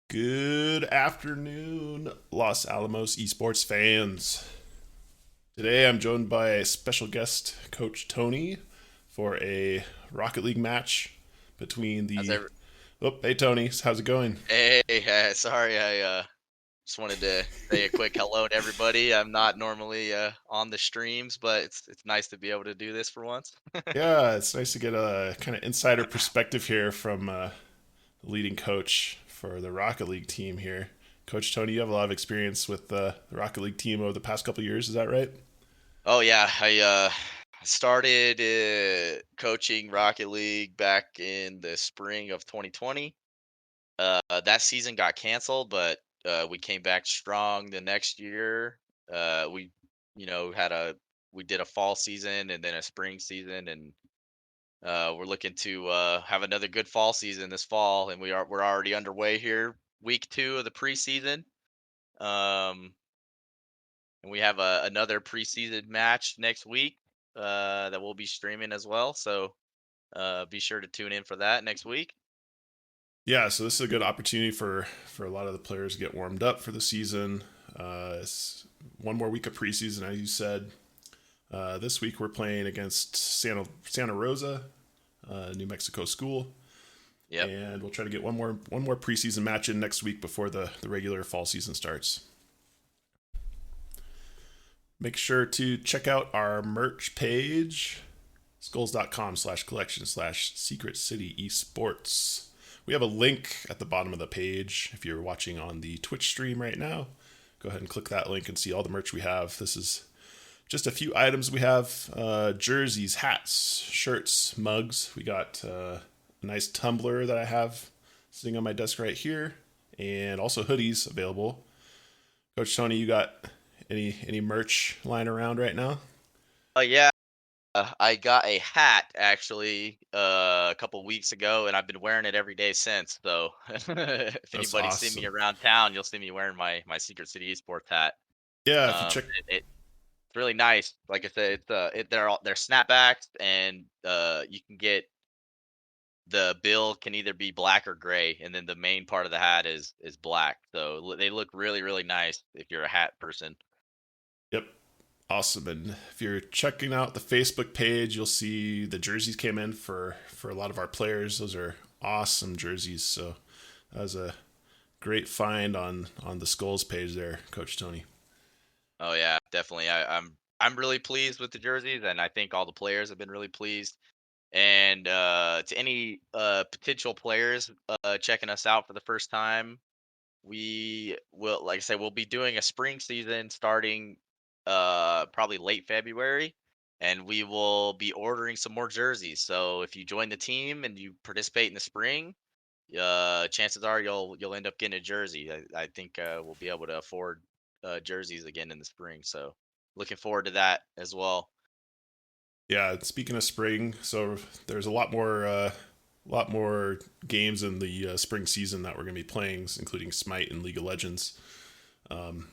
Good afternoon, Los Alamos Esports fans. Today I'm joined by a special guest, Coach Tony, for a Rocket League match between How's the. every Oh, hey Tony, how's it going? Hey, sorry, I just wanted to say a quick hello to everybody. I'm not normally on the streams, but it's nice to be able to do this for once. Yeah, it's nice to get a kind of insider perspective here from the leading coach for the Rocket League team here. Coach Tony, you have a lot of experience with the Rocket League team over the past couple of years, is that right? Oh yeah, I started coaching Rocket League back in the spring of 2020. That season got canceled, but we came back strong the next year. We, had we did a fall season and then a spring season, and we're looking to have another good fall season this fall, and we're already underway here, week two of the preseason. Um, and we have another preseason match next week that we'll be streaming as well. So be sure to tune in for that next week. Yeah, so this is a good opportunity for a lot of the players to get warmed up for the season. It's one more week of preseason, as you said. This week we're playing against Santa Rosa, New Mexico school, Yep. and we'll try to get one more preseason match in next week before the regular fall season starts. Make sure to check out our merch page, skulls.com/collection/secret city esports. We have a link at the bottom of the page. If you're watching on the Twitch stream right now, go ahead and click that link and see all the merch we have. This is just a few items we have: jerseys, hats, shirts, mugs. We got a nice tumbler that I have sitting on my desk right here, and also hoodies available. Coach Tony, you got any merch lying around right now? Yeah. I got a hat actually a couple weeks ago, and I've been wearing it every day since. So if That's anybody see me awesome. around town, you'll see me wearing my Secret City Esports hat. Yeah, if you Um, check. it's really nice. Like I said, they're snapbacks, and you can get the bill can either be black or gray, and then the main part of the hat is black. So they look really nice if you're a hat person. Yep, awesome. And if you're checking out the Facebook page, you'll see the jerseys came in for a lot of our players. Those are awesome jerseys. So that was a great find on the Skulls page there, Coach Tony. Oh yeah, definitely. I'm really pleased with the jerseys, and I think all the players have been really pleased. And to any potential players checking us out for the first time, we will, like I said, we'll be doing a spring season starting probably late February, and we will be ordering some more jerseys. So if you join the team and you participate in the spring, chances are you'll end up getting a jersey. I think we'll be able to afford jerseys again in the spring. So looking forward to that as well. Yeah, speaking of spring, so there's a lot more games in the spring season that we're going to be playing, including Smite and League of Legends. And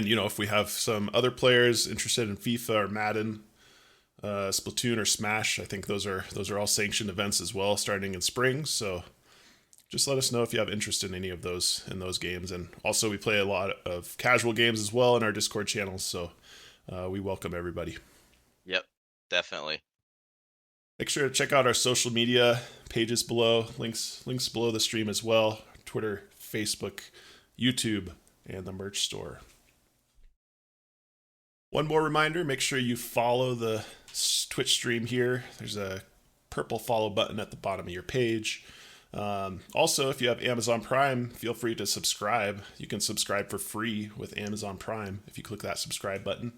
if we have some other players interested in FIFA or Madden, Splatoon or Smash, I think those are all sanctioned events as well, starting in spring. So just let us know if you have interest in any of those games. And also, we play a lot of casual games as well in our Discord channels. So we welcome everybody. Yep, definitely. Make sure to check out our social media pages below. Links below the stream as well. Twitter, Facebook, YouTube, and the merch store. One more reminder, make sure you follow the Twitch stream here. There's a purple follow button at the bottom of your page. Also, if you have Amazon Prime, feel free to subscribe. You can subscribe for free with Amazon Prime if you click that subscribe button.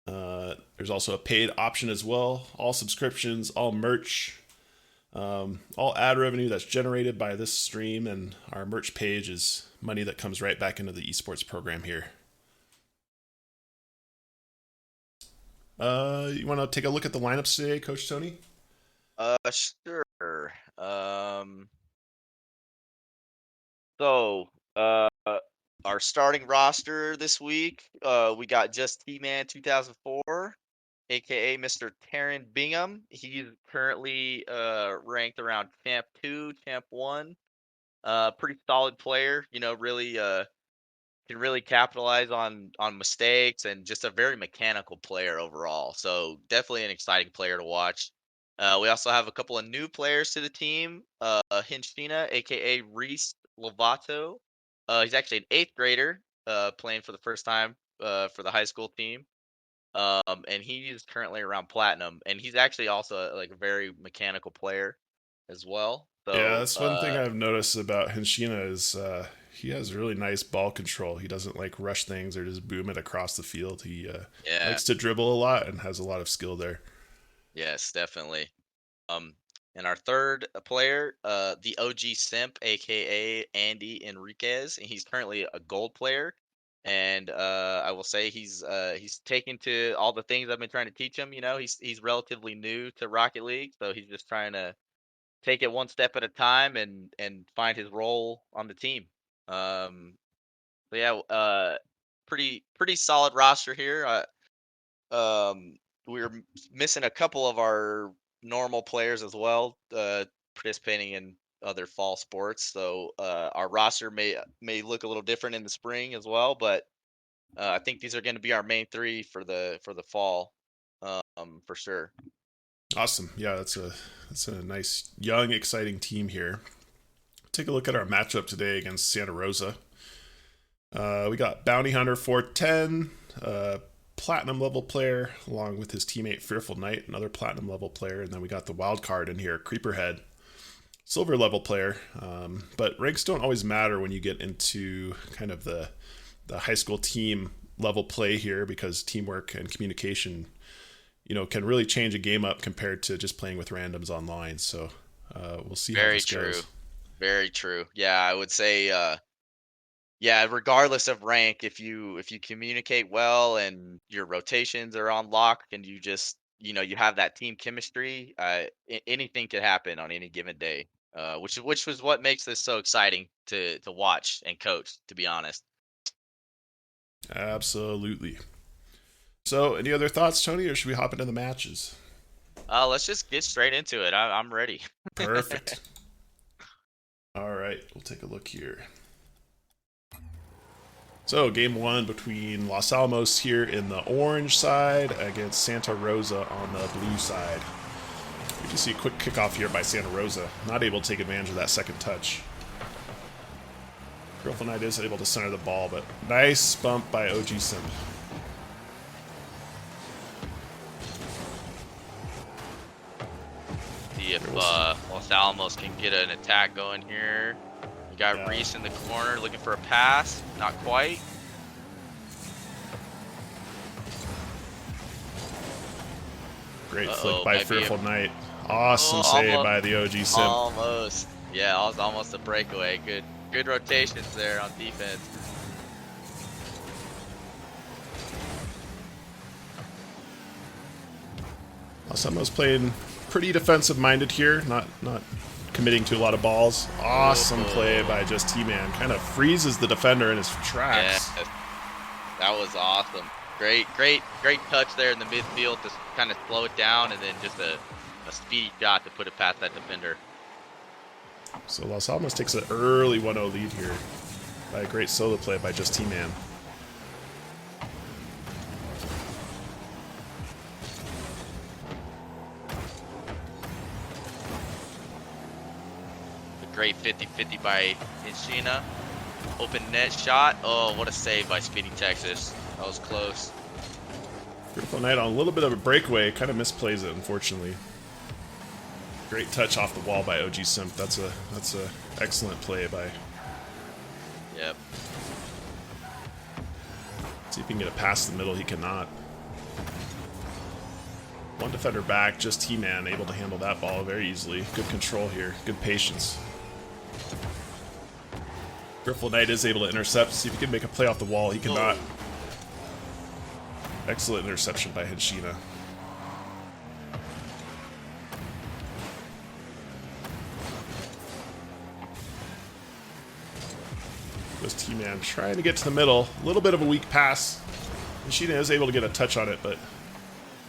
There's also a paid option as well. All subscriptions, all merch, all ad revenue that's generated by this stream and our merch page is money that comes right back into the esports program here. You want to take a look at the lineups today, Coach Tony? Sure. So, our starting roster this week, we got just T-Man 2004, aka Mr. Taryn Bingham. He's currently ranked around Champ 2, Champ 1. Pretty solid player. Really can really capitalize on mistakes, and just a very mechanical player overall. So definitely an exciting player to watch. We also have a couple of new players to the team. Hinchina, aka Reese Lovato. He's actually an eighth grader, playing for the first time for the high school team. And he's currently around platinum, and he's actually also like a very mechanical player as well. Yeah, So that's one thing I've noticed about Hinshina is he has really nice ball control. He doesn't like rush things or just boom it across the field. He yeah, likes to dribble a lot and has a lot of skill there. yes, definitely. Um, and our third player, the OG Simp, aka Andy Enriquez, and he's currently a gold player. And I will say he's taken to all the things I've been trying to teach him. He's relatively new to Rocket League, so he's just trying to take it one step at a time and find his role on the team. Um, so yeah, pretty solid roster here. We were missing a couple of our normal players as well, participating in other fall sports. So our roster may look a little different in the spring as well, but I think these are going to be our main three for the fall, for sure. Awesome. Yeah, that's a nice young exciting team here. Take a look at our matchup today against Santa Rosa. We got Bounty Hunter 410, platinum level player, along with his teammate Fearful Knight, another platinum level player, and then we got the wild card in here, Creeperhead, silver level player. But ranks don't always matter when you get into kind of the high school team level play here, because teamwork and communication, can really change a game up compared to just playing with randoms online. So we'll see how Very this true. goes. Very true. Yeah, I would say yeah, regardless of rank, if you communicate well and your rotations are on lock, and you just you have that team chemistry, anything could happen on any given day. Which was what makes this so exciting to watch and coach, to be honest. Absolutely. So, any other thoughts, Tony, or should we hop into the matches? Let's just get straight into it. I'm ready. Perfect. All right, we'll take a look here. So, game one between Los Alamos here in the orange side against Santa Rosa on the blue side. We can see a quick kickoff here by Santa Rosa. Not able to take advantage of that second touch. Fearful Knight is able to center the ball, but nice bump by OG Simp. See if Los Alamos can get an attack going here. You got Reese in the corner looking for a pass. Not quite. Great flick by Fearful Knight. Awesome save by the OG Simp. Almost. Yeah, it was almost a breakaway. Good rotations there on defense. Los Alamos playing pretty defensive minded here, not committing to a lot of balls. Awesome play by just T-Man. Kind of freezes the defender in his tracks. Yeah, that was awesome. Great touch there in the midfield to kind of slow it down, and then just a speedy shot to put it past that defender. So Los Alamos takes an early 1-0 lead here by a great solo play by just T-Man. Great 50-50 by Inchina. Open net shot. Oh, what a save by Speedy Texas. That was close. Fearful Knight on a little bit of a breakaway. Kind of misplays it, unfortunately. Great touch off the wall by OG Simp. That's a excellent play by. Yep. See if he can get it past the middle. He cannot. One defender back, just T-Man able to handle that ball very easily. Good control here. Good patience. Fearful Knight is able to intercept. See if he can make a play off the wall. He cannot. Excellent interception by Hinchina. Goes T-Man trying to get to the middle. A little bit of a weak pass. Hinchina is able to get a touch on it, but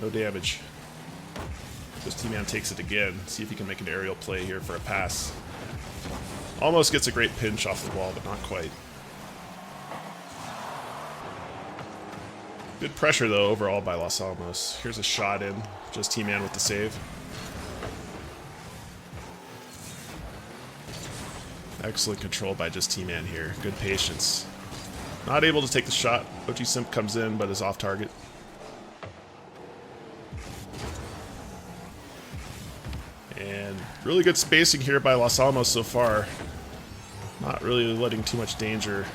no damage. This T-Man takes it again. See if he can make an aerial play here for a pass. Almost gets a great pinch off the wall, but not quite. Good pressure, though, overall by Los Alamos. Here's a shot in. Just T-Man with the save. Excellent control by Just T-Man here. Good patience. Not able to take the shot. OG Simp comes in, but is off target. And really good spacing here by Los Alamos so far. Not really letting too much danger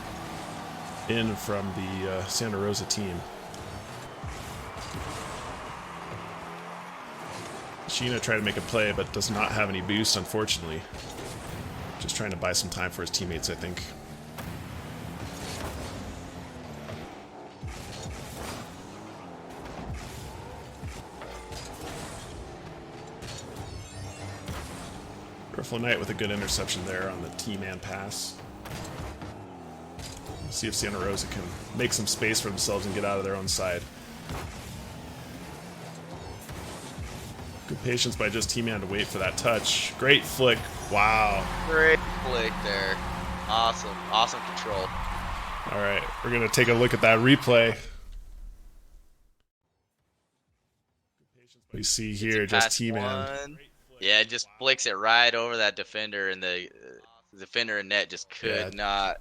in from the Santa Rosa team. Sheena trying to make a play, but does not have any boost, unfortunately. Just trying to buy some time for his teammates, I think. Purple Knight with a good interception there on the T-Man pass. See if Santa Rosa can make some space for themselves and get out of their own side. Good patience by Just T-Man to wait for that touch. Great flick. Wow. Great flick there. Awesome. Awesome control. All right, we're going to take a look at that replay. We see here Just T-Man. Yeah, just flicks it right over that defender, and the defender in net just could not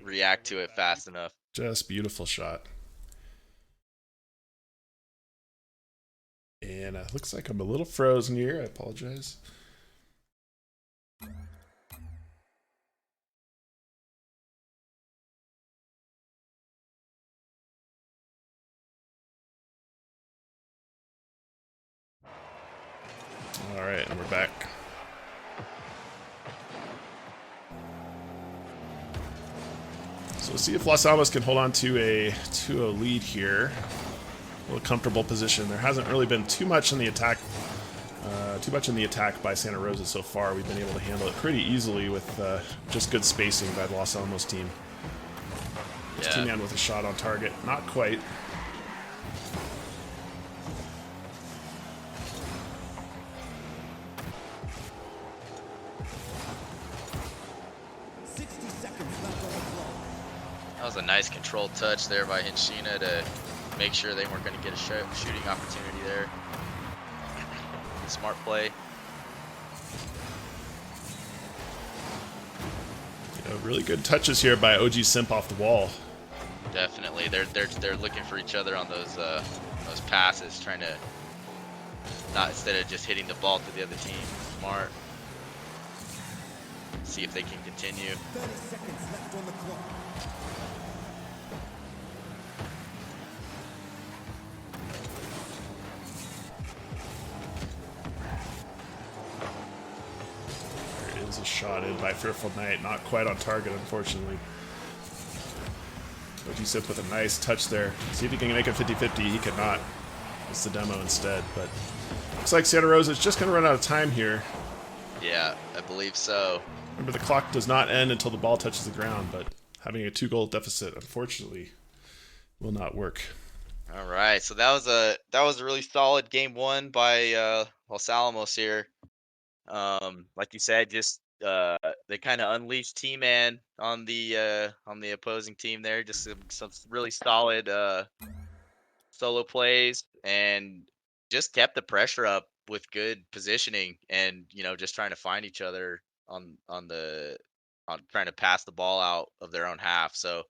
react to it fast enough. Just beautiful shot. And looks like I'm a little frozen here. I apologize. All right, and we're back. So we'll see if Los Alamos can hold on to a lead here. A little comfortable position. There hasn't really been too much in the attack. By Santa Rosa so far. We've been able to handle it pretty easily with just good spacing by the Los Alamos team. Yeah. T-Man with a shot on target. Not quite. That was a nice controlled touch there by Hinshina to make sure they weren't going to get a shooting opportunity there. Smart play. Really good touches here by OG Simp off the wall. Definitely, they're looking for each other on those passes, trying to not instead of just hitting the ball to the other team. Smart. See if they can continue. 30 seconds left on the clock. A shot in by Fearful Knight, not quite on target, unfortunately. OG Simp with a nice touch there. See if he can make it 50-50. He cannot. It's the demo instead, but looks like Santa Rosa is just going to run out of time here. Yeah, I believe so. Remember, the clock does not end until the ball touches the ground, but having a 2-goal deficit, unfortunately, will not work. All right, so that was a really solid game one by Los Alamos here. Like you said, just they kind of unleashed T-Man on the opposing team there. Just some really solid solo plays, and just kept the pressure up with good positioning, and just trying to find each other on trying to pass the ball out of their own half. So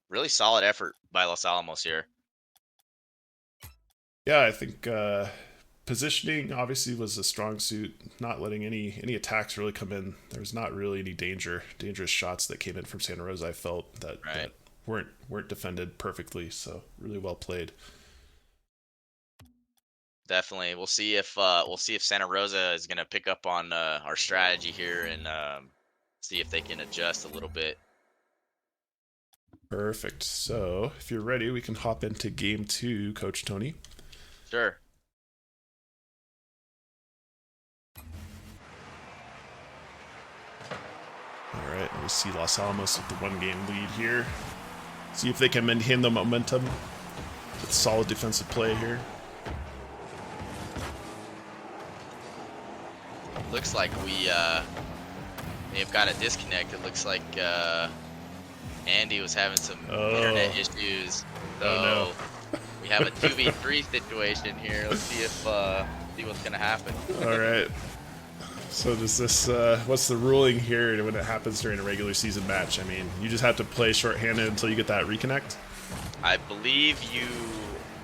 really solid effort by Los Alamos here. Yeah, I think positioning obviously was a strong suit, not letting any attacks really come in. There was not really any dangerous shots that came in from Santa Rosa, I felt, that weren't defended perfectly, so really well played. Definitely. We'll see if Santa Rosa is going to pick up on our strategy here and see if they can adjust a little bit. Perfect. So, if you're ready, we can hop into game 2, Coach Tony. Sure. All right, we see Los Alamos with the 1-game lead here. See if they can maintain the momentum with solid defensive play here. Looks like we may have got a disconnect. It looks like Andy was having some internet issues. So Oh, we have a 2v3 situation here. Let's see if see what's gonna happen. All right. So does this, what's the ruling here when it happens during a regular season match? I mean, you just have to play shorthanded until you get that reconnect? I believe you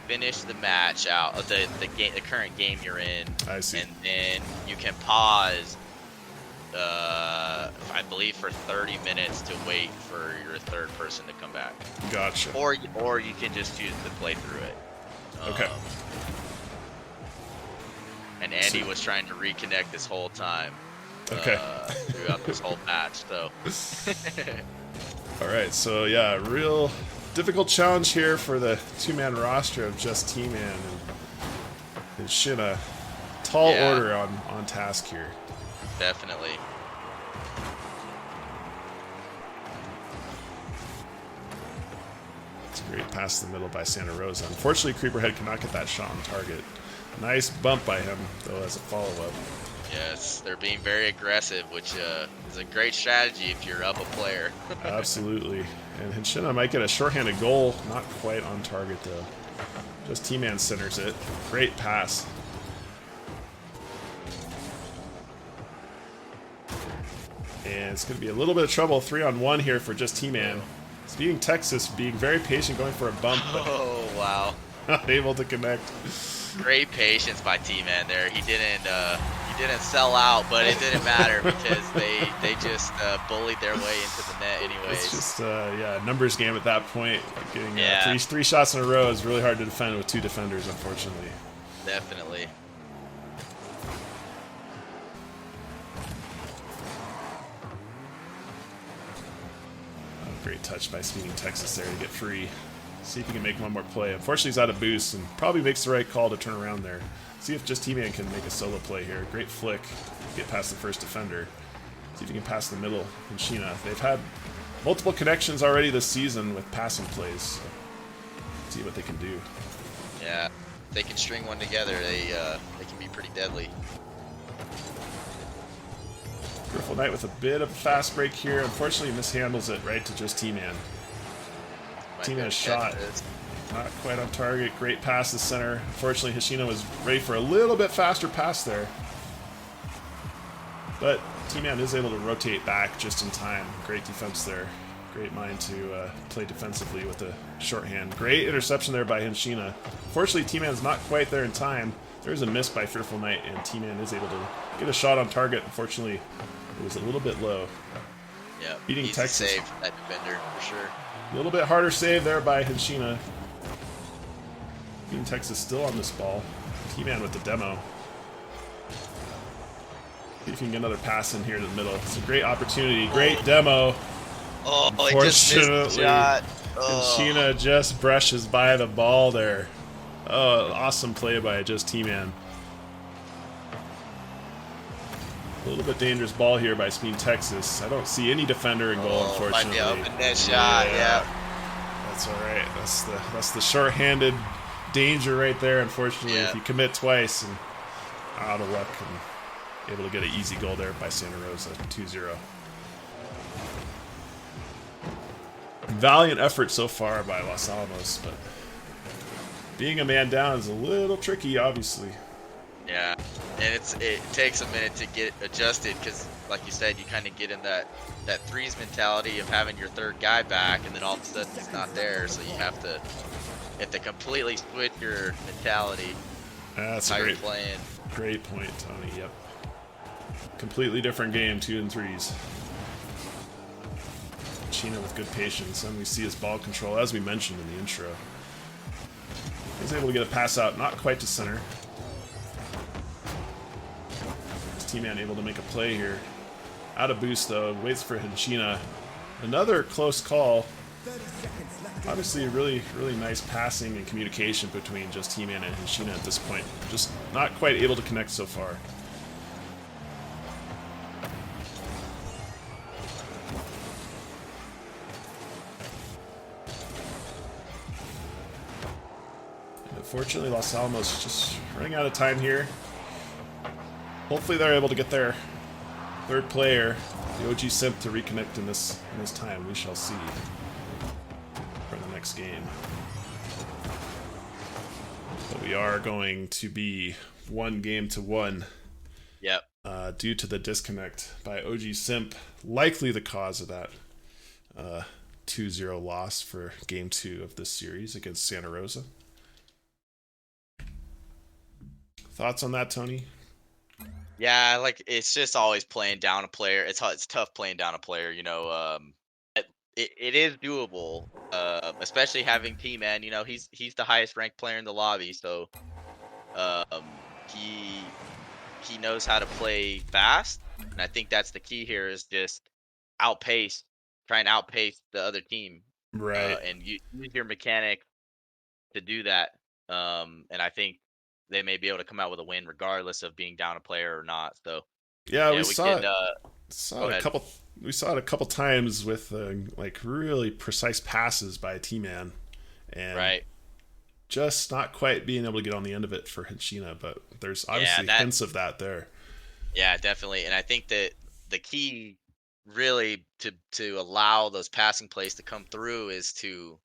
finish the match out of the current game you're in. I see. And then you can pause, I believe, for 30 minutes to wait for your third person to come back. Gotcha. Or you can just choose to play through it. Okay. And Andy was trying to reconnect this whole time. Okay. Throughout this whole match, so. All right, so yeah, real difficult challenge here for the two-man roster of just T-Man and Shinna. Tall order on task here. Definitely. It's a great pass to the middle by Santa Rosa. Unfortunately, Creeperhead cannot get that shot on target. Nice bump by him, though, as a follow-up. Yes, they're being very aggressive, which is a great strategy if you're up a player. Absolutely. And Hinshina might get a shorthanded goal. Not quite on target, though. Just T-Man centers it. Great pass. And it's going to be a little bit of trouble. 3-on-1 here for just T-Man. Speeding Texas being very patient, going for a bump, but Oh, wow. not able to connect. Great patience by T-Man there. He didn't sell out, but it didn't matter because they just bullied their way into the net anyways. It's just yeah, a numbers game at that point. Getting Yeah. three shots in a row is really hard to defend with two defenders, unfortunately. Definitely. Great touch by Speeding Texas there to get free. See if he can make one more play. Unfortunately, he's out of boost and probably makes the right call to turn around there. See if just T-Man can make a solo play here. Great flick. Get past the first defender. See if he can pass the middle in Sheena. They've had multiple connections already this season with passing plays. So see what they can do. Yeah. If they can string one together, they can be pretty deadly. Griffle Knight with a bit of a fast break here. Unfortunately, mishandles it right to just T-Man. T-Man's shot. Not quite on target. Great pass to center. Unfortunately, Hishino was ready for a little bit faster pass there. But T-Man is able to rotate back just in time. Great defense there. Great mind to play defensively with the shorthand. Great interception there by Hishina. Unfortunately, T-Man's not quite there in time. There's a miss by Fearful Knight, and T-Man is able to get a shot on target. Unfortunately, it was a little bit low. Yeah, Beating easy Texas. save that defender for sure. A little bit harder save there by Hinshina. Beating Texas still on this ball. T-Man with the demo. See if you can get another pass in here to the middle. It's a great opportunity. Great demo. Oh, he just missed the shot. Oh. Hinshina just brushes by the ball there. Oh, awesome play by just T-Man. A little bit dangerous ball here by Speed Texas. I don't see any defender in goal, unfortunately. Might be open net shot, yeah. That's all right. That's the short-handed danger right there. Unfortunately, if you commit twice and out of luck and able to get an easy goal there by Santa Rosa, 2-0. Valiant effort so far by Los Alamos, but being a man down is a little tricky, obviously. Yeah, and it takes a minute to get adjusted because, like you said, you kind of get in that threes mentality of having your third guy back, and then all of a sudden it's not there, so you have to completely switch your mentality. That's how a you're playing. Great point, Tony. Yep. Completely different game, 2 and 3s. Chino with good patience, and we see his ball control, as we mentioned in the intro. He's able to get a pass out, not quite to center. His T-Man able to make a play here. Out of boost, though. Waits for Hinchina. Another close call. Obviously, really, really nice passing and communication between just T-Man and Hinchina at this point. Just not quite able to connect so far. Unfortunately, Los Alamos just running out of time here. Hopefully they're able to get their third player. the OG Simp to reconnect in this time. We shall see for the next game. But we are going to be 1-1. Yep. Due to the disconnect by OG Simp, likely the cause of that 2-0 loss for Game 2 of this series against Santa Rosa. Thoughts on that, Tony? Yeah, like it's just always playing down a player. It's tough playing down a player. It is doable, especially having T-Man. He's the highest ranked player in the lobby, so he knows how to play fast, and I think that's the key here is just try and outpace the other team, Right. and use your mechanic to do that. And I think they may be able to come out with a win regardless of being down a player or not. So Yeah, yeah, we saw can. it. Saw it a couple. We saw it a couple times with like really precise passes by T-Man, and Right. just not quite being able to get on the end of it for Hinchina. But there's obviously hints of that there. Yeah, definitely. And I think that the key really to allow those passing plays to come through is to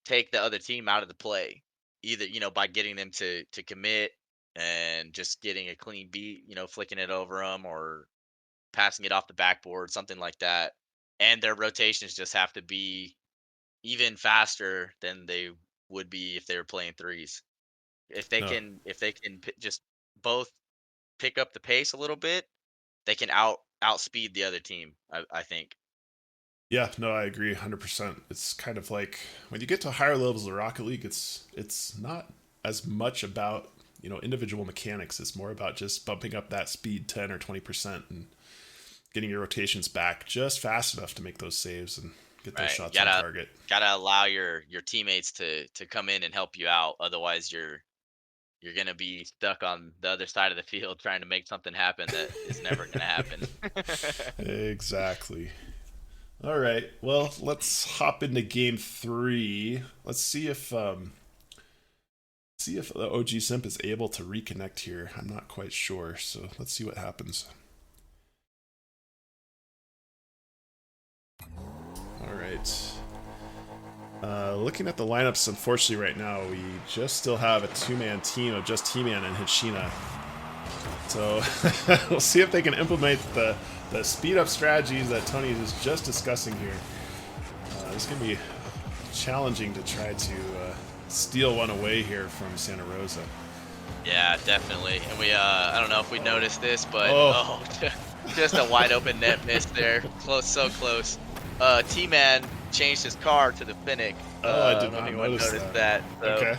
take the other team out of the play, either by getting them to commit and just getting a clean beat, flicking it over them or passing it off the backboard, something like that. And their rotations just have to be even faster than they would be if they were playing threes. If they No. can just both pick up the pace a little bit, they can outspeed the other team, I think. Yeah, no, I agree 100%. It's kind of like when you get to higher levels of Rocket League, it's not as much about, individual mechanics. It's more about just bumping up that speed 10 or 20% and getting your rotations back just fast enough to make those saves and get those shots on target. Gotta allow your teammates to come in and help you out. Otherwise you're gonna be stuck on the other side of the field trying to make something happen that is never gonna happen. Exactly. All right. Well, let's hop into Game 3. Let's see if the OG Simp is able to reconnect here. I'm not quite sure, so let's see what happens. All right. Looking at the lineups, unfortunately, right now, we just still have a two-man team of just T-Man and Hinchina. So we'll see if they can implement the speed-up strategies that Tony is just discussing here. It's going to be challenging to try to steal one away here from Santa Rosa. Yeah, definitely. And we, I don't know if we noticed this, but just a wide open net miss there. Close, so close. T-Man changed his car to the Finnick. I did not notice that. So okay.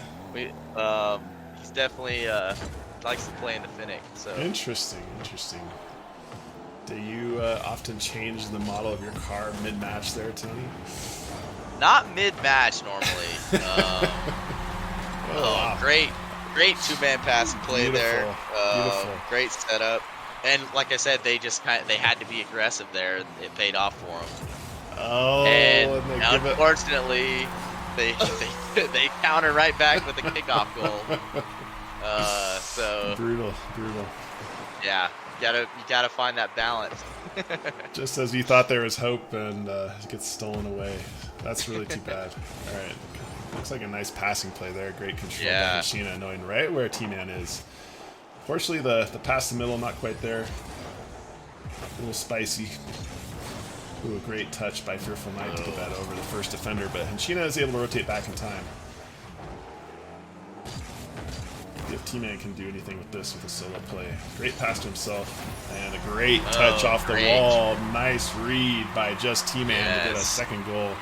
He's definitely likes to play in the Finnick. So interesting. Do you often change the model of your car mid-match there, Tony? Not mid-match normally. Wow. Great two-man pass and play there. Beautiful. Great setup. And like I said, they had to be aggressive there. It paid off for them. Oh, and unfortunately, they counter right back with a kickoff goal. So brutal. Yeah, you gotta find that balance. Just as you thought there was hope, and it gets stolen away. That's really too bad. All right, looks like a nice passing play there. Great control by Hinchina, knowing right where T-Man is. Fortunately, the pass to the middle, not quite there. A little spicy. Ooh, a great touch by Fearful Knight to get that over the first defender, but Hinchina is able to rotate back in time. If T-Man can do anything with this with a solo play. Great pass to himself, and a great touch off the wall. Nice read by just T-Man to get a second goal.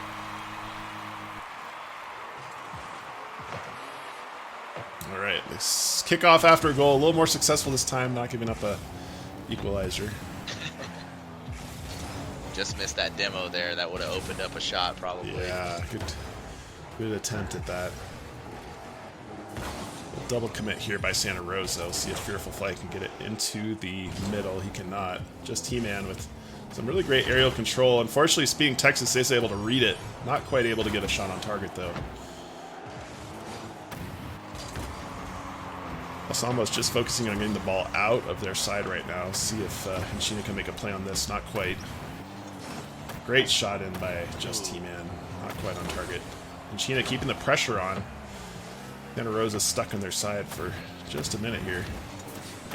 All right, this kickoff after a goal, a little more successful this time, not giving up a equalizer. Just missed that demo there. That would have opened up a shot probably. Yeah, good attempt at that. A double commit here by Santa Rosa. We'll see if Fearful Flight can get it into the middle. He cannot. Just T-Man with some really great aerial control. Unfortunately, Speeding Texas is able to read it. Not quite able to get a shot on target, though. Alamos just focusing on getting the ball out of their side right now. See if Henshina can make a play on this. Not quite. Great shot in by Just T-Man. Not quite on target. Henshina keeping the pressure on. Santa Rosa stuck on their side for just a minute here.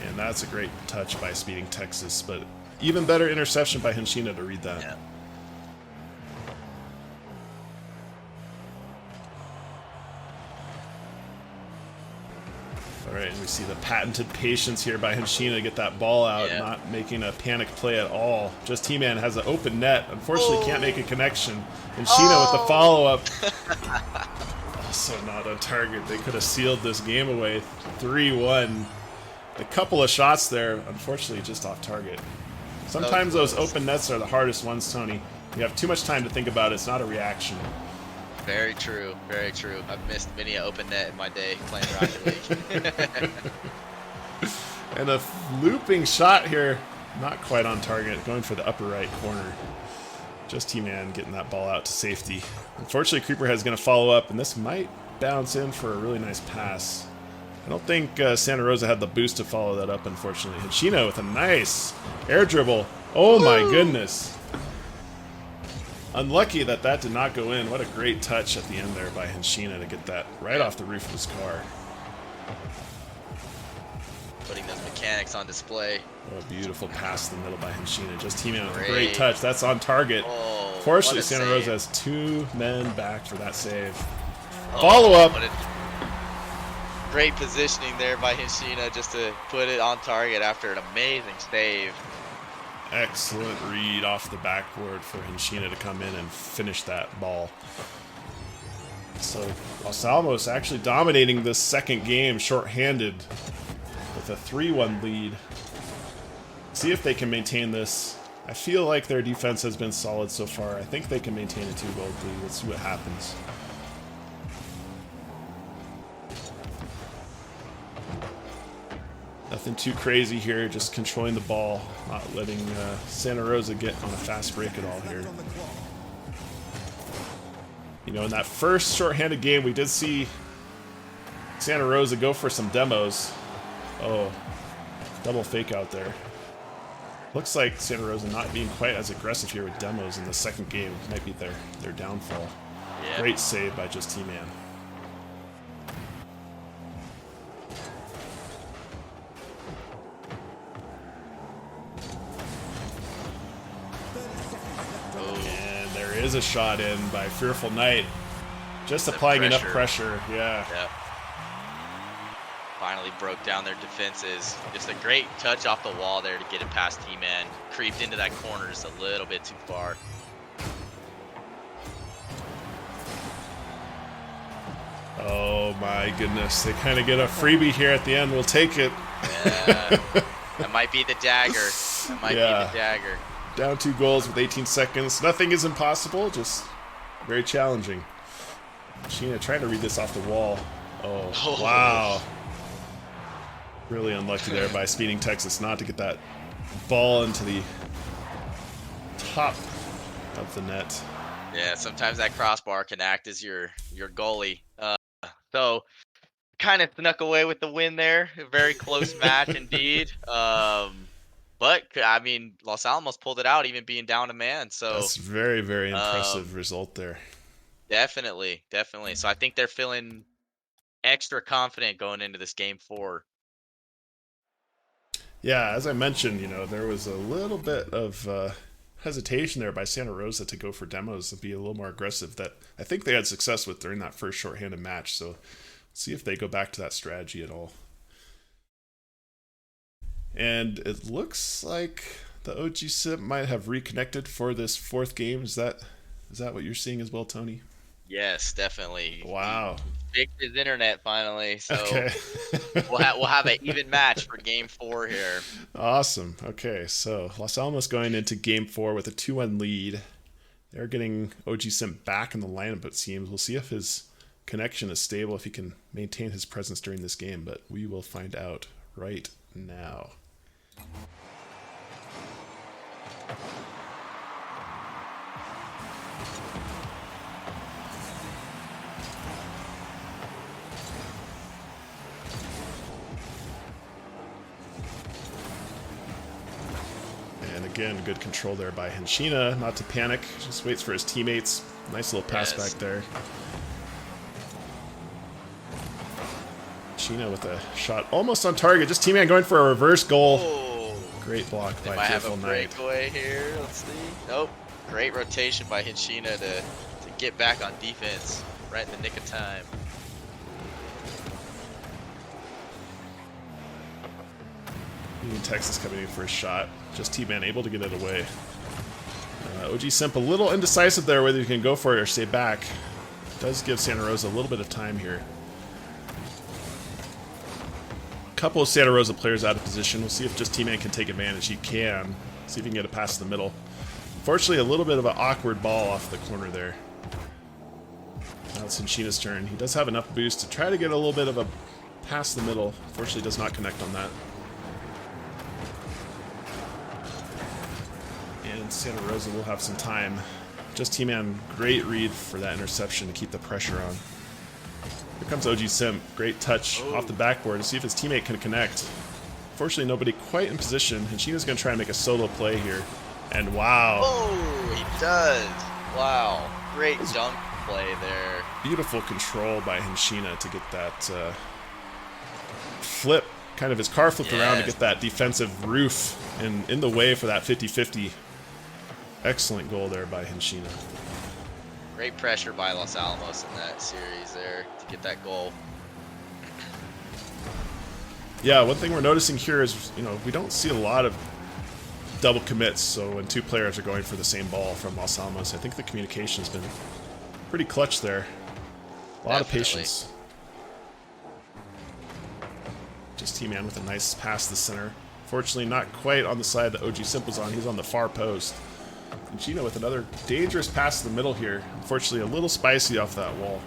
And that's a great touch by Speeding Texas, but even better interception by Henshina to read that. Yeah. All right, and we see the patented patience here by Henshina to get that ball out, not making a panic play at all. Just T-Man has an open net. Unfortunately, can't make a connection. Henshina with the follow-up. Also not on target. They could have sealed this game away. 3-1. A couple of shots there, unfortunately, just off target. Sometimes those open nets are the hardest ones, Tony. You have too much time to think about it. It's not a reaction. Very true. Very true. I've missed many an open net in my day playing Rocket League. And a looping shot here. Not quite on target. Going for the upper right corner. Just T-Man getting that ball out to safety. Unfortunately, Creeperhead's going to follow up, and this might bounce in for a really nice pass. I don't think Santa Rosa had the boost to follow that up, unfortunately. Henshina with a nice air dribble. Oh my goodness. Unlucky that that did not go in. What a great touch at the end there by Henshina to get that right off the roof of his car. Putting those mechanics on display. What a beautiful pass in the middle by Henshina. Just T-Man with a great touch. That's on target. Oh, Fortunately, Santa Rosa has 2 men back for that save. Oh, Follow up. Great positioning there by Henshina just to put it on target after an amazing save. Excellent read off the backboard for Henshina to come in and finish that ball. So Los Alamos actually dominating this second game shorthanded with a 3-1 lead. See if they can maintain this. I feel like their defense has been solid so far. I think they can maintain a 2-goal lead. Let's see what happens. Nothing too crazy here, just controlling the ball, not letting Santa Rosa get on a fast break at all here. You know, in that first shorthanded game, we did see Santa Rosa go for some demos. Oh, double fake out there. Looks like Santa Rosa not being quite as aggressive here with demos in the second game. Might be their downfall. Yeah. Great save by Just T-Man. Is a shot in by Fearful Knight. Just applying enough pressure. Yeah. Finally broke down their defenses. Just a great touch off the wall there to get it past T-Man. Creeped into that corner just a little bit too far. Oh my goodness. They kind of get a freebie here at the end. We'll take it. Yeah. That might be the dagger. That might be the dagger. Down 2 goals with 18 seconds. Nothing is impossible, just very challenging. Sheena trying to read this off the wall. Oh, wow. Really unlucky there by Speeding Texas not to get that ball into the top of the net. Yeah, sometimes that crossbar can act as your goalie. So kind of snuck away with the win there. A very close match indeed. But, I mean, Los Alamos pulled it out, even being down a man. So that's very, very impressive result there. Definitely, definitely. So I think they're feeling extra confident going into this game 4. Yeah, as I mentioned, you know, there was a little bit of hesitation there by Santa Rosa to go for demos and be a little more aggressive that I think they had success with during that first shorthanded match. So see if they go back to that strategy at all. And it looks like the OG Sip might have reconnected for this 4th game. Is that what you're seeing as well, Tony? Yes, definitely. Wow. He fixed his internet finally, so okay. we'll have an even match for game 4 here. Awesome. Okay, so Los Alamos going into game 4 with a 2-1 lead. They're getting OG Simp back in the lineup, it seems. We'll see if his connection is stable, if he can maintain his presence during this game, but we will find out right now. Again, good control there by Henshina. Not to panic. Just waits for his teammates. Nice little pass back there. Henshina with a shot almost on target. Just T-Man going for a reverse goal. Oh. Great block by Might have Fearful a Knight. breakaway here. Let's see. Nope. Great rotation by Henshina to get back on defense right in the nick of time. Texas coming in for a shot. Just T-Man able to get it away. OG Simp a little indecisive there whether he can go for it or stay back. Does give Santa Rosa a little bit of time here. A couple of Santa Rosa players out of position. We'll see if just T-Man can take advantage. He can. See if he can get a pass in the middle. Unfortunately, a little bit of an awkward ball off the corner there. Now it's Henshina's turn. He does have enough boost to try to get a little bit of a pass in the middle. Unfortunately, does not connect on that. And Santa Rosa will have some time. Just T-Man, great read for that interception to keep the pressure on. Here comes OG Simp. Great touch off the backboard to see if his teammate can connect. Unfortunately, nobody quite in position. Henshina's going to try and make a solo play here. And wow. Oh, he does. Wow. Great dunk play there. Beautiful control by Henshina to get that flip. Kind of his car flipped around to get that defensive roof in the way for that 50-50. Excellent goal there by Henshina. Great pressure by Los Alamos in that series there to get that goal. Yeah, one thing we're noticing here is, we don't see a lot of double commits, so when two players are going for the same ball from Los Alamos, I think the communication has been pretty clutch there. A lot of patience. Just T-Man with a nice pass to the center. Fortunately, not quite on the side that OG Simp was on. He's on the far post. And Chino with another dangerous pass to the middle here. Unfortunately, a little spicy off that wall.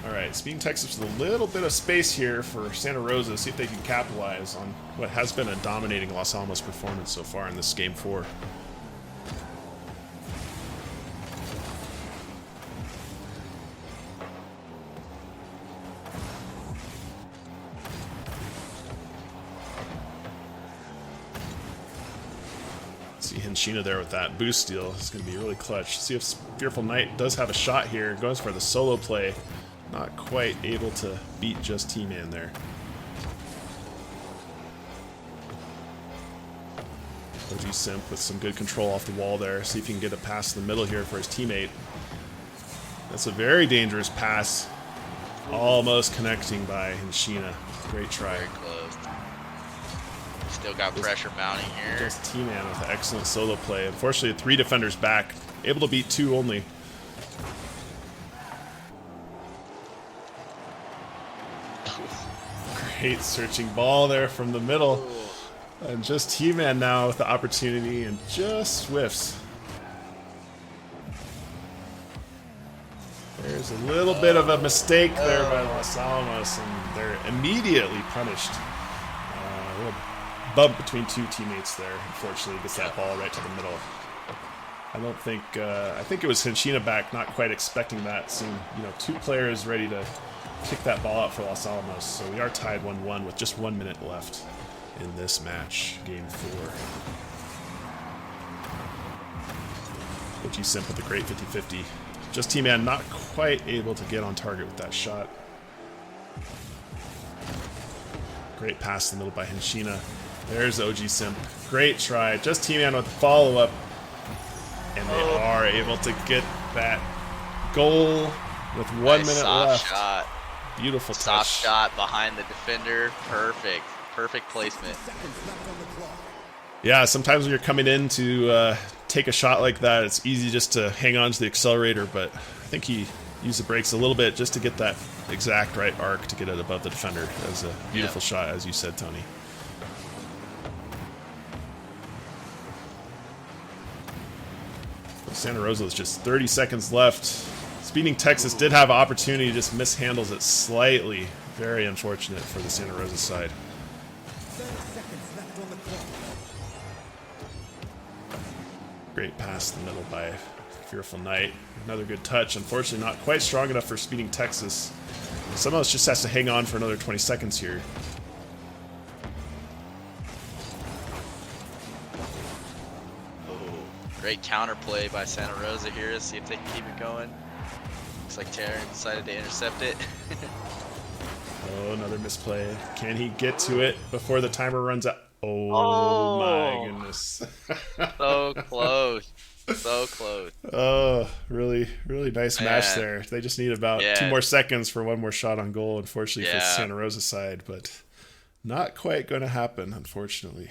Alright, Speeding Texas with a little bit of space here for Santa Rosa. See if they can capitalize on what has been a dominating Los Alamos performance so far in this Game 4. See Henshina there with that boost steal. It's going to be really clutch. See if Fearful Knight does have a shot here. Goes for the solo play. Not quite able to beat just T-Man there. OG Simp with some good control off the wall there. See if he can get a pass in the middle here for his teammate. That's a very dangerous pass. Almost connecting by Henshina. Great try. Very close. Still got pressure mounting here. Just T-Man with an excellent solo play. Unfortunately, 3 defenders back. Able to beat 2 only. Great searching ball there from the middle. And just T-Man now with the opportunity and just whiffs. There's a little bit of a mistake there by Los Alamos, and they're immediately punished. A little bump between 2 teammates there. Unfortunately, gets that ball right to the middle. I don't think, I think it was Henshina back, not quite expecting that. Seeing, 2 players ready to kick that ball out for Los Alamos. So we are tied 1-1 with just 1 minute left in this match, Game 4. OG Simp with a great 50-50. Just T-Man not quite able to get on target with that shot. Great pass in the middle by Henshina. There's OG Simp. Great try. Just T-Man with the follow-up. And they are able to get that goal with 1 minute left. Shot. Beautiful touch. Soft shot behind the defender. Perfect. Perfect placement. Yeah, sometimes when you're coming in to take a shot like that, it's easy just to hang on to the accelerator, but I think he used the brakes a little bit just to get that exact right arc to get it above the defender. That was a beautiful shot, as you said, Tony. Santa Rosa is just 30 seconds left. Speeding Texas did have an opportunity, just mishandles it slightly. Very unfortunate for the Santa Rosa side. 30 seconds left on the clock. Great pass in the middle by Fearful Knight. Another good touch. Unfortunately, not quite strong enough for Speeding Texas. Someone else just has to hang on for another 20 seconds here. Great counter play by Santa Rosa here. See if they can keep it going. Looks like Terran decided to intercept it. Oh, another misplay. Can he get to it before the timer runs out? Oh, my Oh, goodness. so close. So close. Oh, really, really nice match Man. there. They just need about 2 Yeah. more seconds for one more shot on goal, unfortunately, for Yeah. Santa Rosa side, but not quite going to happen, unfortunately.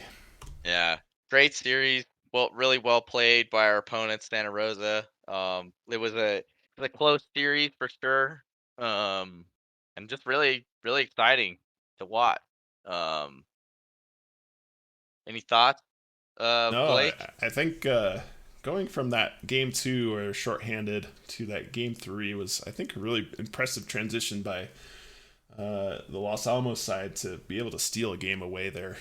Yeah. Great series. Well, really well played by our opponent, Santa Rosa. It was a close series for sure. And just really, really exciting to watch. Um, any thoughts, No, Blake? I think going from that game 2 or shorthanded to that game 3 was, I think, a really impressive transition by the Los Alamos side to be able to steal a game away there.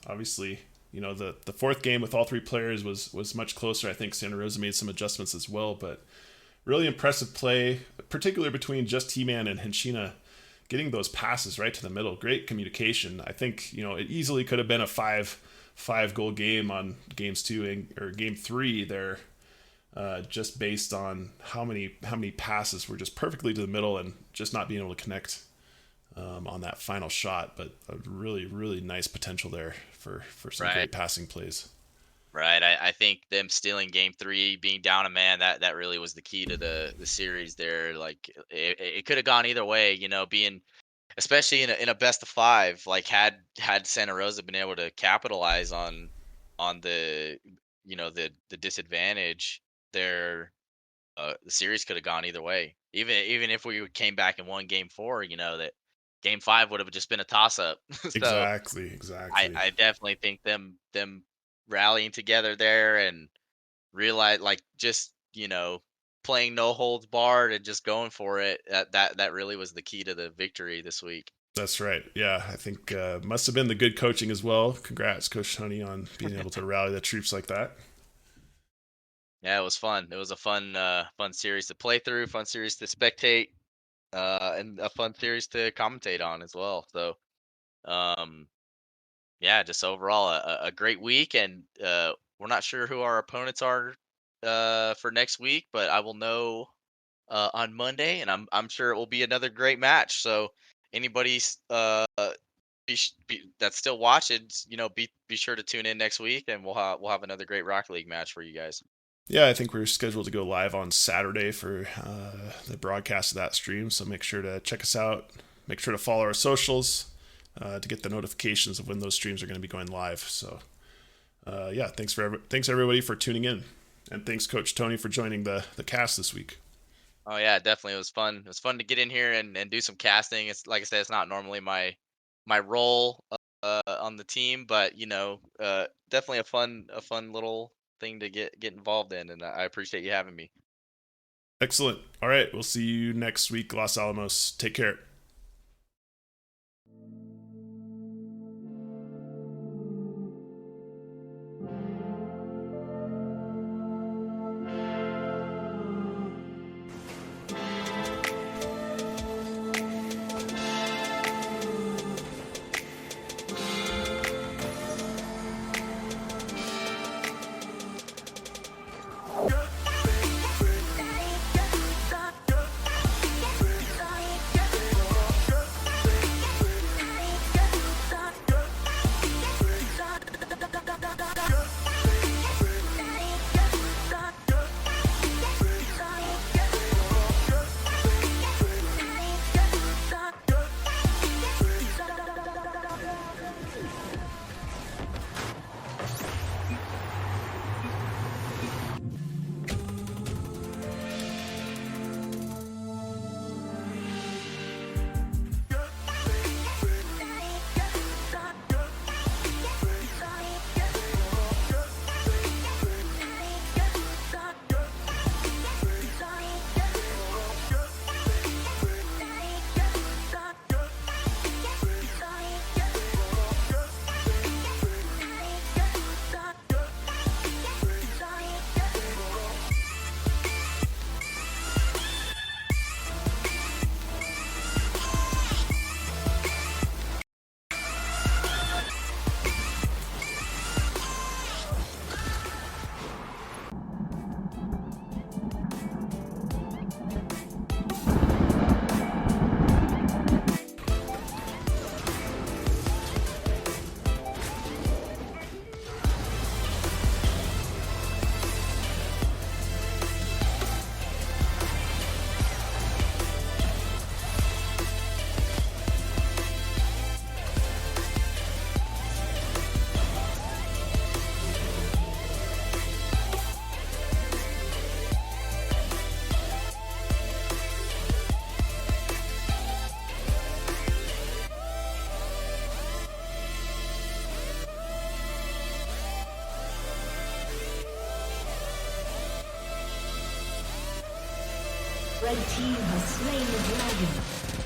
Obviously, you know, the fourth game with all 3 players was much closer. I think Santa Rosa made some adjustments as well, but really impressive play, particularly between just T-Man and Henshina, getting those passes right to the middle. Great communication. I think, you know, it easily could have been a five goal game on games 2 or game 3 there, just based on how many passes were just perfectly to the middle and just not being able to connect on that final shot. But a really, really nice potential there for some Right. great passing plays. Right. I think them stealing game 3, being down a man, that really was the key to the series there. Like it could have gone either way, you know, being especially in a best of 5, like had Santa Rosa been able to capitalize on the the disadvantage there, the series could have gone either way. Even if we came back and won game 4, you know, that game 5 would have just been a toss up. So Exactly. I definitely think them rallying together there and realize like just playing no holds barred and just going for it, that really was the key to the victory this week. That's right. Yeah, I think must have been the good coaching as well. Congrats, Coach Tony, on being able to rally the troops like that. Yeah, it was fun. It was a fun series to play through, fun series to spectate, and a fun series to commentate on as well. So um yeah, just overall a great week, and we're not sure who our opponents are for next week, but I will know on Monday, and I'm sure it will be another great match. So anybody that's still watching, be sure to tune in next week, and we'll have another great Rocket League match for you guys. Yeah, I think we're scheduled to go live on Saturday for the broadcast of that stream. So make sure to check us out. Make sure to follow our socials to get the notifications of when those streams are going to be going live. So yeah, thanks everybody for tuning in, and thanks Coach Tony for joining the cast this week. Oh yeah, definitely. It was fun. It was fun to get in here and do some casting. It's like I said, it's not normally my role on the team, but definitely a fun little thing to get involved in, and I appreciate you having me. Excellent. All right, we'll see you next week, Los Alamos. Take care. Red team has slain the dragon.